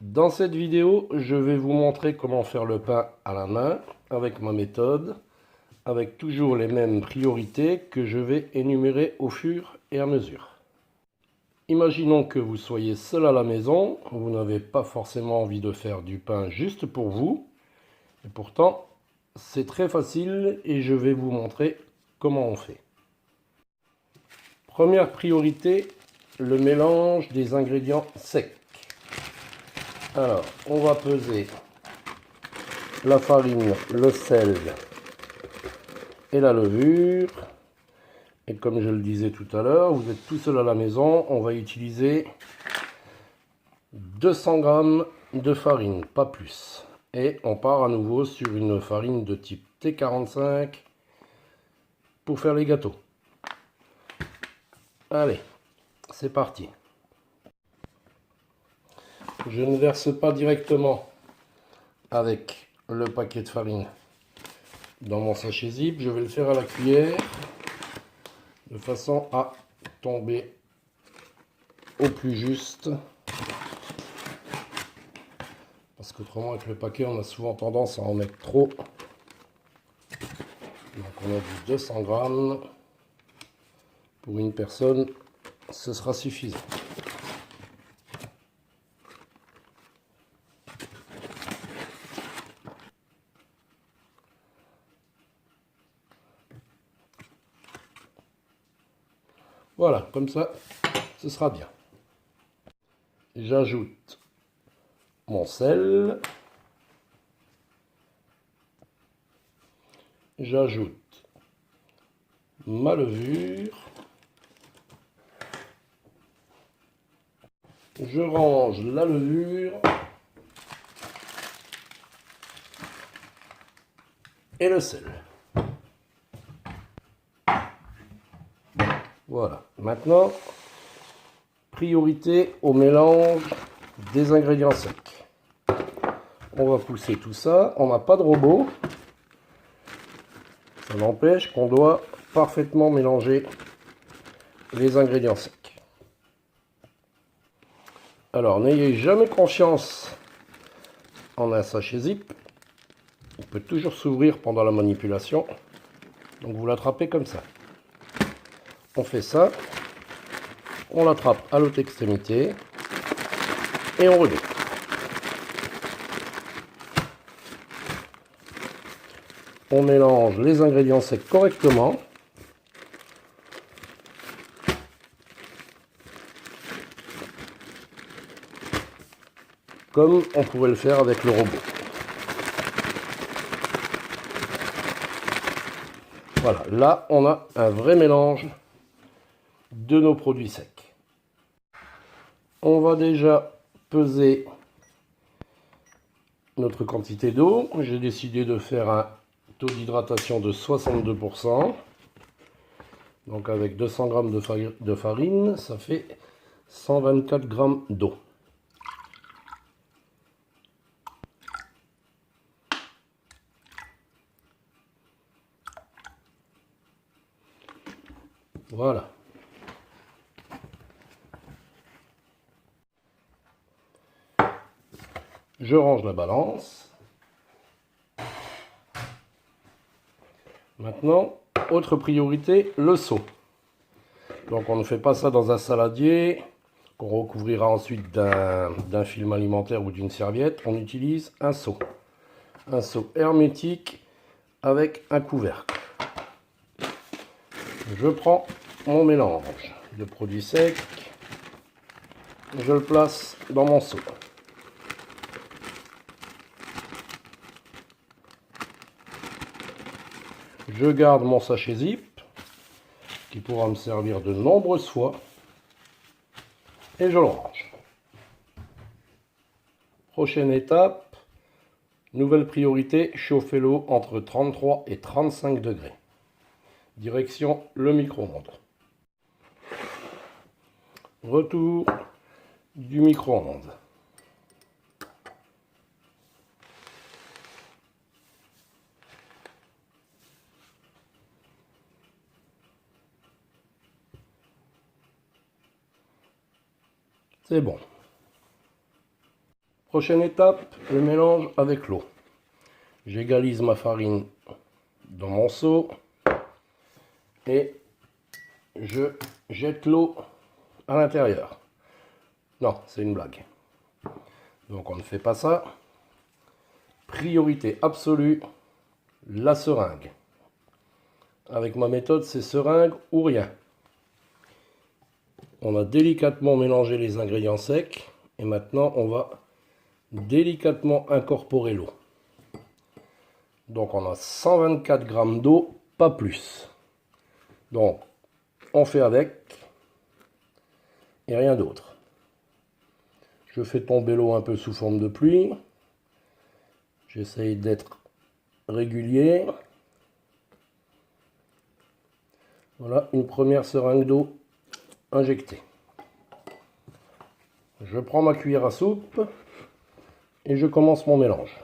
Dans cette vidéo, je vais vous montrer comment faire le pain à la main avec ma méthode, avec toujours les mêmes priorités que je vais énumérer au fur et à mesure. Imaginons que vous soyez seul à la maison, vous n'avez pas forcément envie de faire du pain juste pour vous, et pourtant c'est très facile et je vais vous montrer comment on fait. Première priorité, le mélange des ingrédients secs. Alors, on va peser la farine, le sel et la levure. Et comme je le disais tout à l'heure, vous êtes tout seul à la maison, on va utiliser 200 g de farine, pas plus. Et on part à nouveau sur une farine de type T45 pour faire les gâteaux. Allez, c'est parti. Je ne verse pas directement avec le paquet de farine dans mon sachet zip, je vais le faire à la cuillère de façon à tomber au plus juste, parce qu'autrement avec le paquet on a souvent tendance à en mettre trop. Donc on a du 200 g pour une personne, ce sera suffisant. Voilà, comme ça, ce sera bien. J'ajoute mon sel. J'ajoute ma levure. Je range la levure et le sel. Voilà. Maintenant, priorité au mélange des ingrédients secs. On va pousser tout ça. On n'a pas de robot. Ça n'empêche qu'on doit parfaitement mélanger les ingrédients secs. Alors, n'ayez jamais confiance en un sachet zip. Il peut toujours s'ouvrir pendant la manipulation. Donc vous l'attrapez comme ça. On fait ça. On l'attrape à l'autre extrémité. Et on remet. On mélange les ingrédients secs correctement. Comme on pourrait le faire avec le robot. Voilà, là on a un vrai mélange de nos produits secs. On va déjà peser notre quantité d'eau. J'ai décidé de faire un taux d'hydratation de 62%. Donc avec 200 g de farine, ça fait 124 g d'eau. Voilà. Je range la balance. Maintenant, autre priorité, le seau. Donc on ne fait pas ça dans un saladier qu'on recouvrira ensuite d'un film alimentaire ou d'une serviette. On utilise un seau. Un seau hermétique avec un couvercle. Je prends mon mélange de produits secs. Je le place dans mon seau. Je garde mon sachet zip qui pourra me servir de nombreuses fois et je le range. Prochaine étape, nouvelle priorité, chauffer l'eau entre 33 et 35 degrés. Direction le micro-ondes. Retour du micro-ondes. C'est bon. Prochaine étape, le mélange avec l'eau. J'égalise ma farine dans mon seau et je jette l'eau à l'intérieur. Non, c'est une blague. Donc on ne fait pas ça. Priorité absolue, la seringue. Avec ma méthode, c'est seringue ou rien. On a délicatement mélangé les ingrédients secs et maintenant on va délicatement incorporer l'eau. Donc on a 124 g d'eau, pas plus. Donc on fait avec et rien d'autre. Je fais tomber l'eau un peu sous forme de pluie. J'essaye d'être régulier. Voilà une première seringue d'eau injectée. Je prends ma cuillère à soupe et je commence mon mélange.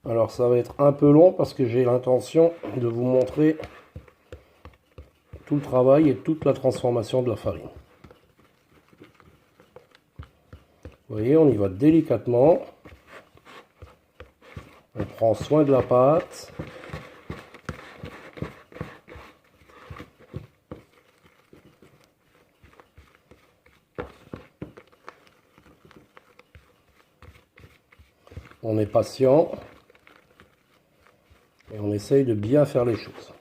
Alors ça va être un peu long parce que j'ai l'intention de vous montrer tout le travail et toute la transformation de la farine. Vous voyez, on y va délicatement. On prend soin de la pâte. On est patient. Et on essaye de bien faire les choses.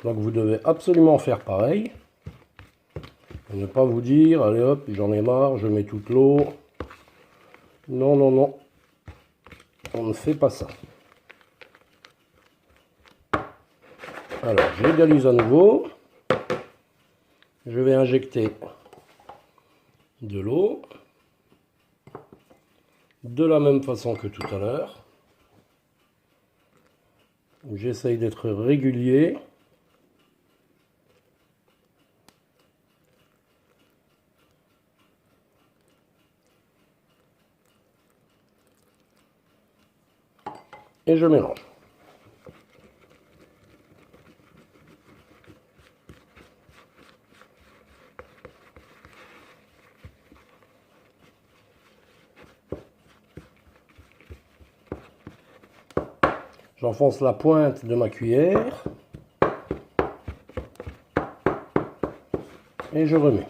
Donc vous devez absolument faire pareil. Et ne pas vous dire, allez hop, j'en ai marre, je mets toute l'eau. Non, non, non. On ne fait pas ça. Alors, j'égalise à nouveau. Je vais injecter de l'eau. De la même façon que tout à l'heure. J'essaye d'être régulier. Et je mélange. J'enfonce la pointe de ma cuillère et je remets.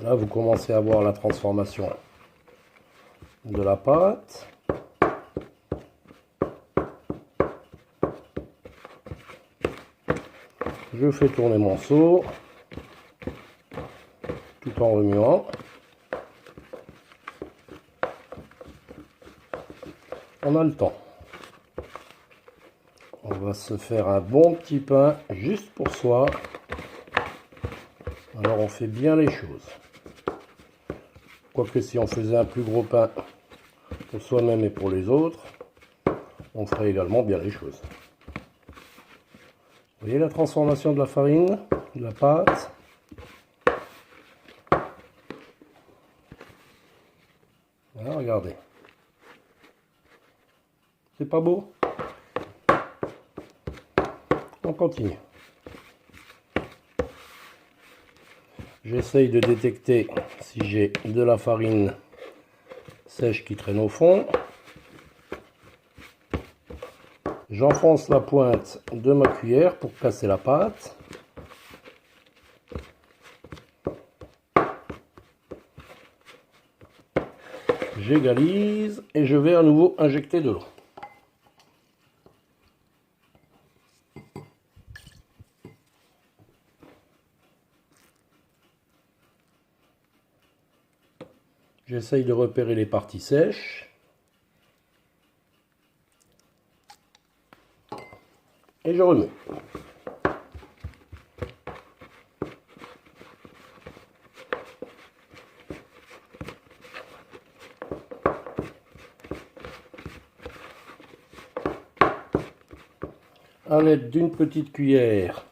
Là, vous commencez à voir la transformation de la pâte. Je fais tourner mon seau tout en remuant. On a le temps. On va se faire un bon petit pain juste pour soi. Alors on fait bien les choses. Quoique si on faisait un plus gros pain pour soi-même et pour les autres, on ferait également bien les choses. Vous voyez la transformation de la farine, de la pâte. Voilà, regardez. C'est pas beau? On continue. J'essaye de détecter si j'ai de la farine sèche qui traîne au fond. J'enfonce la pointe de ma cuillère pour casser la pâte. J'égalise et je vais à nouveau injecter de l'eau. J'essaye de repérer les parties sèches. Et je remets. À l'aide d'une petite cuillère,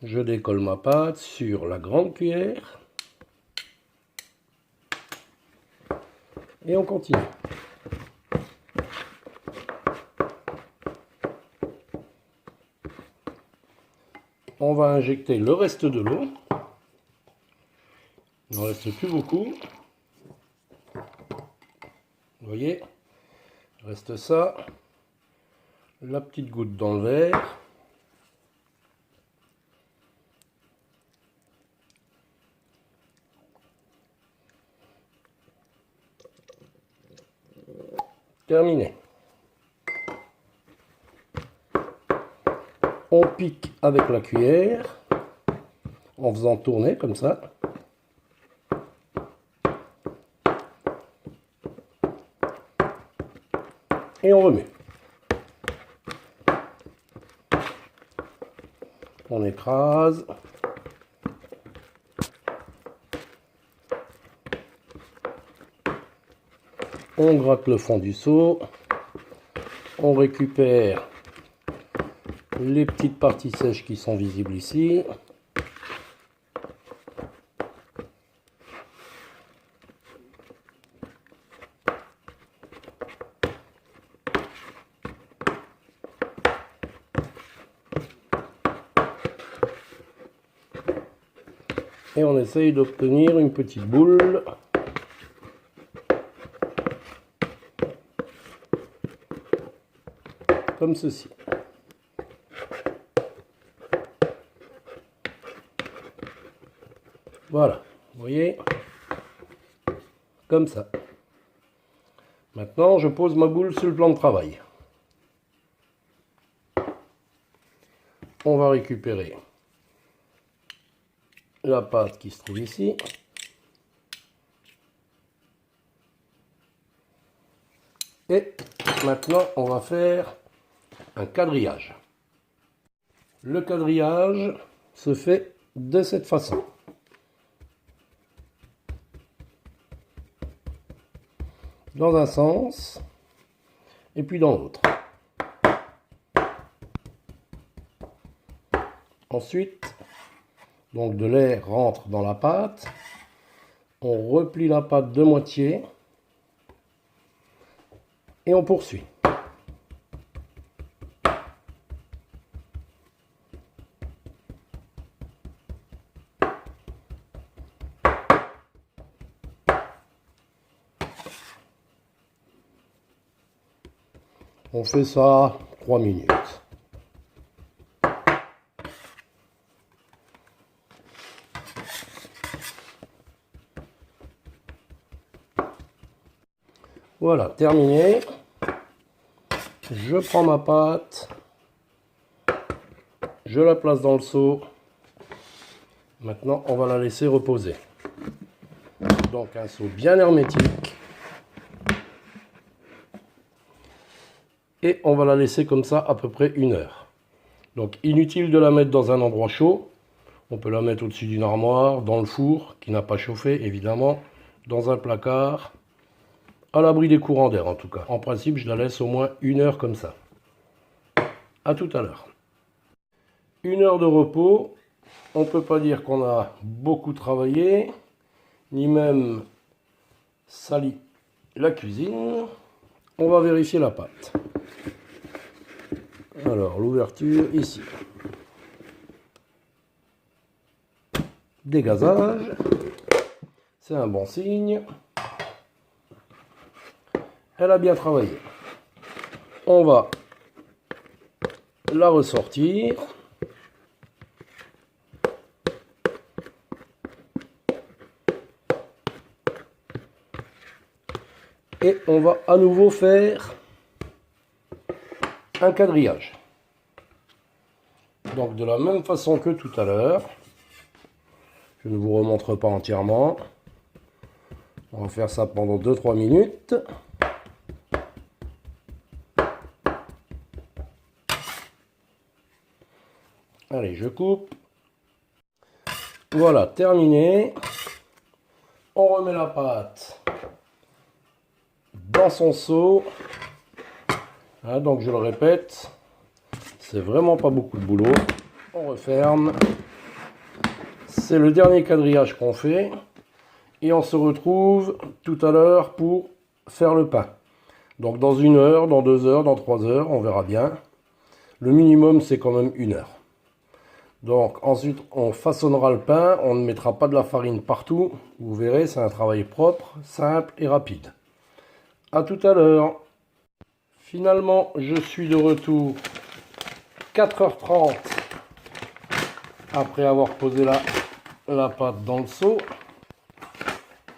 je décolle ma pâte sur la grande cuillère. Et on continue. On va injecter le reste de l'eau. Il ne reste plus beaucoup. Vous voyez, il reste ça. La petite goutte dans le verre. Terminé. On pique avec la cuillère en faisant tourner comme ça. Et on remet. On écrase. On gratte le fond du seau. On récupère les petites parties sèches qui sont visibles ici. Et on essaye d'obtenir une petite boule. Comme ceci. Voilà, vous voyez, comme ça. Maintenant, je pose ma boule sur le plan de travail. On va récupérer la pâte qui se trouve ici. Et maintenant, on va faire un quadrillage. Le quadrillage se fait de cette façon. Dans un sens et puis dans l'autre. Ensuite, donc de l'air rentre dans la pâte. On replie la pâte de moitié et on poursuit. On fait ça 3 minutes. Voilà, terminé. Je prends ma pâte, je la place dans le seau. Maintenant, on va la laisser reposer. Donc un seau bien hermétique. Et on va la laisser comme ça à peu près 1 heure. Donc inutile de la mettre dans un endroit chaud. On peut la mettre au-dessus d'une armoire, dans le four, qui n'a pas chauffé évidemment, dans un placard, à l'abri des courants d'air en tout cas. En principe, je la laisse au moins 1 heure comme ça. A tout à l'heure. 1 heure de repos. On ne peut pas dire qu'on a beaucoup travaillé, ni même sali la cuisine. On va vérifier la pâte. Alors, l'ouverture ici. Dégazage. C'est un bon signe. Elle a bien travaillé. On va la ressortir. Et on va à nouveau faire un quadrillage. Donc de la même façon que tout à l'heure. Je ne vous remontre pas entièrement. On va faire ça pendant 2-3 minutes. Allez, je coupe. Voilà, terminé. On remet la pâte dans son seau. Hein, donc je le répète, c'est vraiment pas beaucoup de boulot. On referme. C'est le dernier quadrillage qu'on fait. Et on se retrouve tout à l'heure pour faire le pain. Donc dans 1 heure, dans 2 heures, dans 3 heures, on verra bien. Le minimum, c'est quand même 1 heure. Donc ensuite, on façonnera le pain. On ne mettra pas de la farine partout. Vous verrez, c'est un travail propre, simple et rapide. À tout à l'heure. Finalement, je suis de retour 4h30 après avoir posé la pâte dans le seau.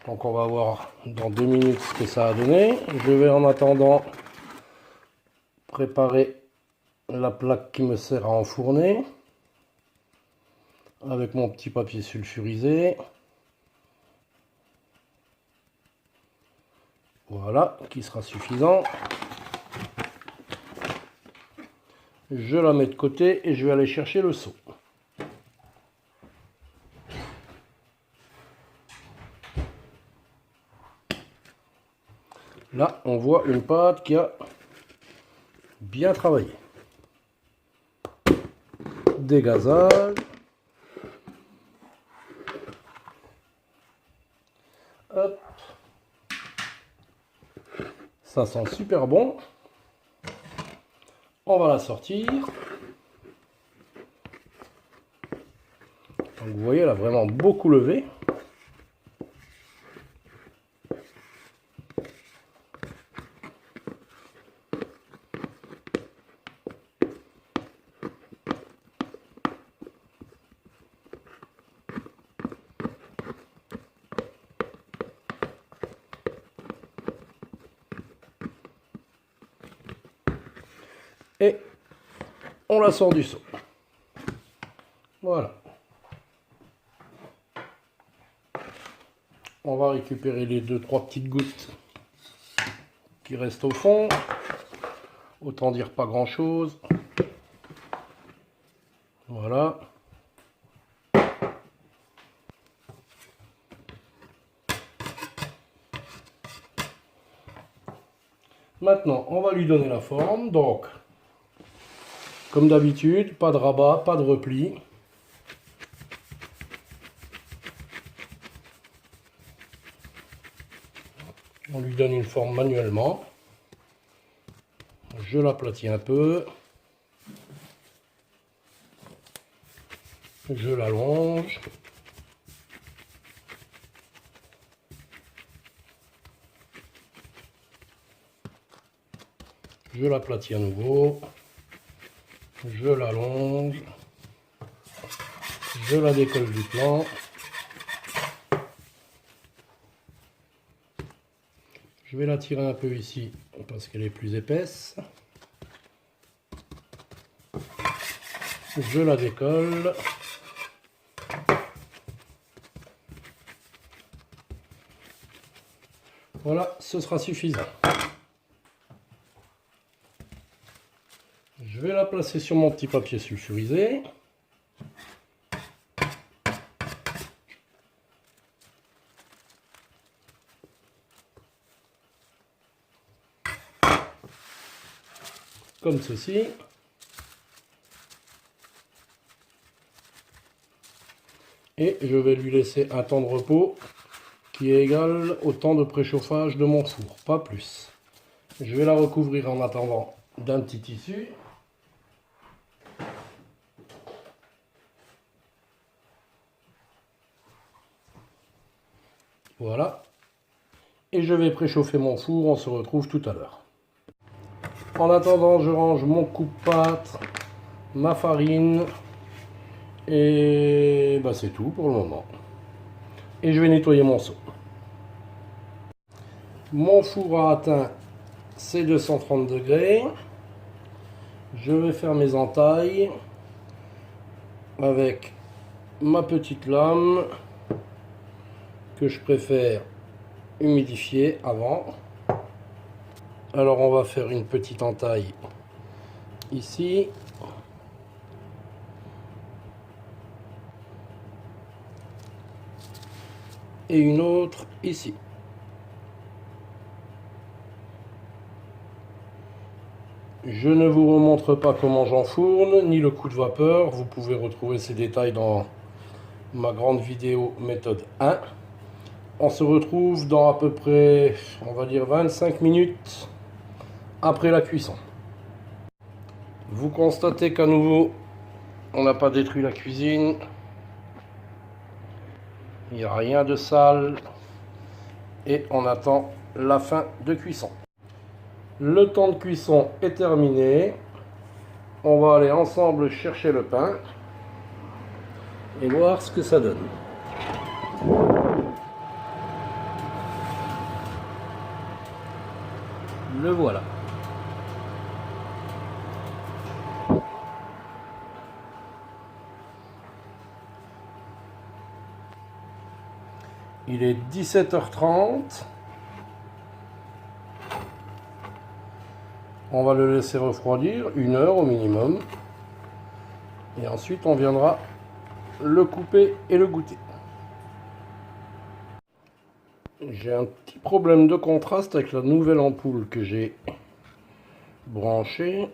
Donc on va voir dans 2 minutes ce que ça a donné. Je vais en attendant préparer la plaque qui me sert à enfourner avec mon petit papier sulfurisé. Voilà, qui sera suffisant. Je la mets de côté et je vais aller chercher le seau. Là, on voit une pâte qui a bien travaillé. Dégazage. Hop. Ça sent super bon. On va la sortir. Donc vous voyez, elle a vraiment beaucoup levé. Et on la sort du seau. Voilà. On va récupérer les 2-3 petites gouttes qui restent au fond. Autant dire pas grand chose. Voilà. Maintenant, on va lui donner la forme. Donc, comme d'habitude, pas de rabat, pas de repli. On lui donne une forme manuellement. Je l'aplatis un peu. Je l'allonge. Je l'aplatis à nouveau. Je l'allonge. Je la décolle du plan. Je vais la tirer un peu ici parce qu'elle est plus épaisse. Je la décolle. Voilà, ce sera suffisant. Je vais la placer sur mon petit papier sulfurisé. Comme ceci. Et je vais lui laisser un temps de repos qui est égal au temps de préchauffage de mon four, pas plus. Je vais la recouvrir en attendant d'un petit tissu. Voilà. Et je vais préchauffer mon four, on se retrouve tout à l'heure. En attendant, je range mon coupe-pâte, ma farine, et bah c'est tout pour le moment. Et je vais nettoyer mon seau. Mon four a atteint ses 230 degrés. Je vais faire mes entailles avec ma petite lame que je préfère humidifier avant. Alors on va faire une petite entaille ici. Et une autre ici. Je ne vous remontre pas comment j'enfourne, ni le coup de vapeur. Vous pouvez retrouver ces détails dans ma grande vidéo méthode 1. On se retrouve dans à peu près, on va dire 25 minutes après la cuisson. Vous constatez qu'à nouveau, on n'a pas détruit la cuisine. Il n'y a rien de sale. Et on attend la fin de cuisson. Le temps de cuisson est terminé. On va aller ensemble chercher le pain et voir ce que ça donne. Le voilà. Il est 17h30. On va le laisser refroidir 1 heure au minimum. Et ensuite on viendra le couper et le goûter. J'ai un petit problème de contraste avec la nouvelle ampoule que j'ai branchée.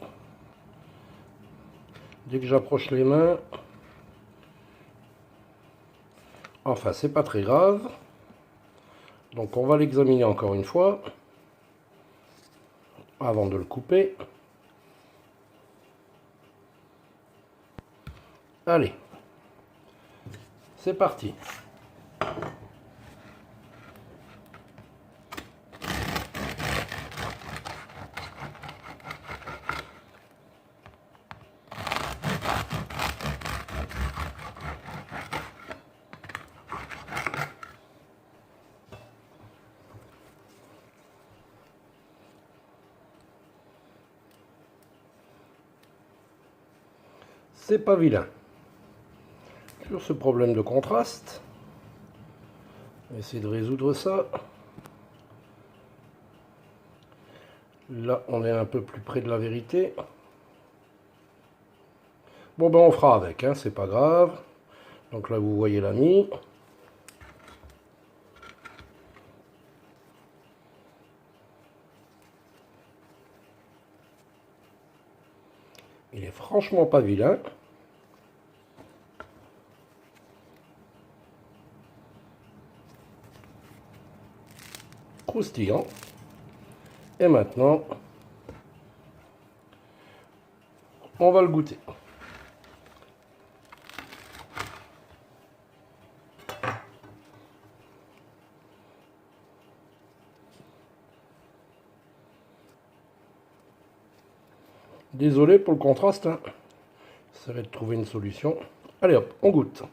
Dès que j'approche les mains, enfin c'est pas très grave. Donc on va l'examiner encore une fois avant de le couper. Allez, c'est parti. C'est pas vilain. Sur ce problème de contraste, on va essayer de résoudre ça. Là, on est un peu plus près de la vérité. Bon, ben on fera avec, hein, c'est pas grave. Donc là, vous voyez l'ami. Il est franchement pas vilain. Croustillant. Et maintenant, on va le goûter. Désolé pour le contraste, hein. Ça va être de trouver une solution. Allez hop, on goûte.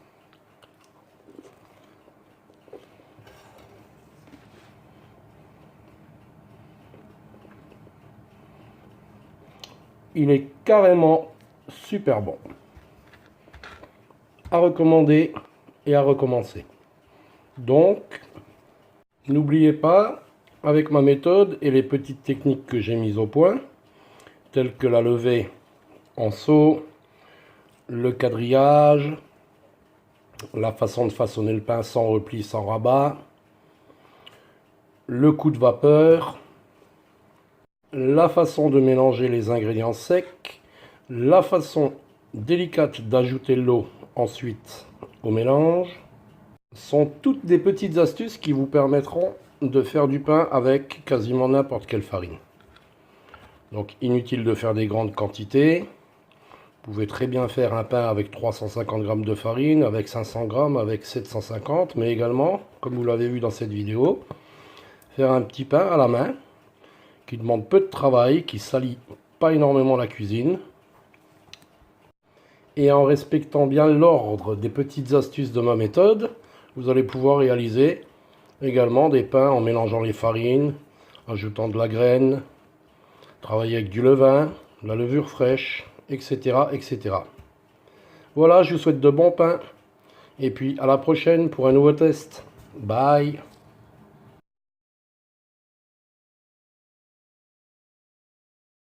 Il est carrément super bon. À recommander et à recommencer. Donc, n'oubliez pas, avec ma méthode et les petites techniques que j'ai mises au point, telles que la levée en seau, le quadrillage, la façon de façonner le pain sans repli, sans rabat, le coup de vapeur, la façon de mélanger les ingrédients secs, la façon délicate d'ajouter l'eau ensuite au mélange, sont toutes des petites astuces qui vous permettront de faire du pain avec quasiment n'importe quelle farine. Donc inutile de faire des grandes quantités. Vous pouvez très bien faire un pain avec 350 g de farine, avec 500 g, avec 750, mais également, comme vous l'avez vu dans cette vidéo, faire un petit pain à la main qui demande peu de travail, qui salit pas énormément la cuisine. Et en respectant bien l'ordre des petites astuces de ma méthode, vous allez pouvoir réaliser également des pains en mélangeant les farines, ajoutant de la graine, travailler avec du levain, la levure fraîche, etc., etc. Voilà, je vous souhaite de bons pains. Et puis à la prochaine pour un nouveau test. Bye!